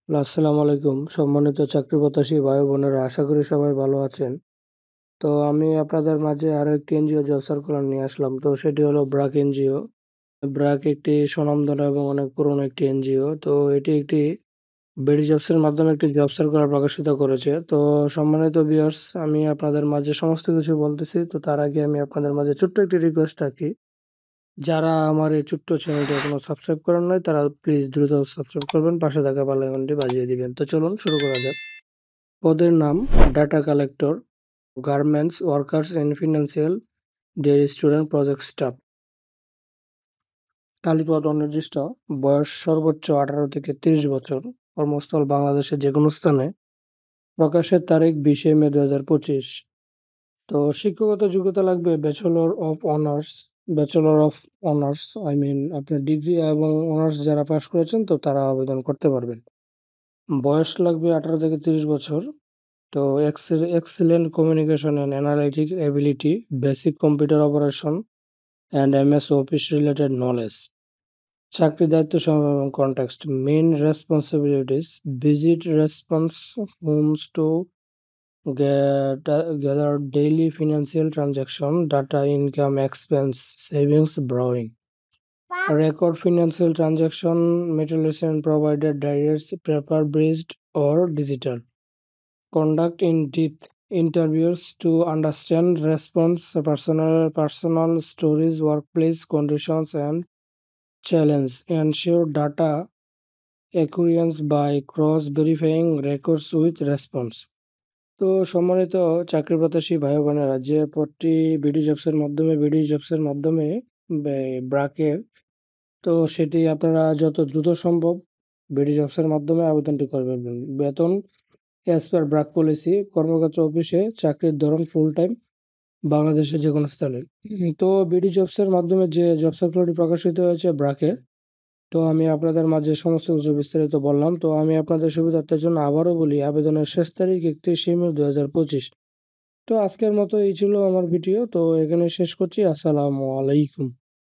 আসসালামু আলাইকুম সম্মানিত চাকরি প্রত্যাশী ভাই বোনেরা, আশা করি সবাই ভালো আছেন। তো আমি আপনাদের মাঝে আরো একটি এনজিও জব সার্কুলার নিয়ে আসলাম। তো সেটি হলো ব্র্যাক এনজিও। ব্র্যাক একটি স্বনামধন্য এবং অনেক পুরনো একটি এনজিও। তো এটি একটি বিডি জবস এর মাধ্যমে একটি জব সার্কুলার প্রকাশিত করেছে। তো সম্মানিত ভিউয়ার্স, আমি আপনাদের মাঝে সমস্ত কিছু বলতেছি। তো তার আগে আমি আপনাদের মাঝে ছোট্ট একটি রিকোয়েস্ট রাখি, যারা আমার এই ছোট্ট চ্যানেলটি এখনো সাবস্ক্রাইব করেন নাই তারা প্লিজ দ্রুত সাবস্ক্রাইব করবেন, পাশে থাকা বেল আইকনটি বাজিয়ে দিবেন। তো চলুন শুরু করা যাক। পদের নাম: data collector, garments workers and financial, dairy student, project staff. তালিকাপদ অনির্দিষ্ট, বয়স সর্বোচ্চ 18 থেকে 30 বছর, কর্মস্থল বাংলাদেশের যে কোনো স্থানে, প্রকাশের তারিখ 20 মে 2025। তো শিক্ষাগত যোগ্যতা লাগবে ব্যাচেলর অফ অনার্স, আপনার ডিগ্রি এবং অনার্স যারা পাশ করেছেন তো তারা আবেদন করতে পারবেন। বয়স লাগবে 18 থেকে 30 বছর। তো excellent communication and analytic ability, basic computer operation and MS Office related knowledge. চাকরি দায়িত্ব সময় এবং context: main responsibilities: visit response homes to gather daily financial transaction data, income, expense, savings, borrowing. Record financial transaction materialization provided direct, paper-based or digital. Conduct in-depth interviews to understand response personal stories, workplace conditions and challenge. Ensure data accuracy by cross-verifying records with response. তো সম্মানিত চাকরি প্রত্যাশী ভাই বোনেরা, যে পদটি BD জবসের মাধ্যমে ব্রাকের, তো সেটি আপনারা যত দ্রুত সম্ভব বিডি জবসের মাধ্যমে আবেদনটি করবেন। বেতন অ্যাজ পার ব্রাক পলিসি, কর্মক্ষেত্র অফিসে, চাকরির ধরন ফুল টাইম, বাংলাদেশের যে কোনো স্থানে। তো বিডি জবসের মাধ্যমে যে জব সার্কুলারটি প্রকাশিত হয়েছে ব্রাকের, তো আমি আপনাদের মাঝে সমস্ত কিছু বিস্তারিত বললাম। তো আমি আপনাদের সুবিধার্থের জন্য আবারও বলি, আবেদনের শেষ তারিখ 31 মে 2025। তো আজকের মতো এই ছিল আমার ভিডিও। তো এখানে শেষ করছি। আসসালামু আলাইকুম।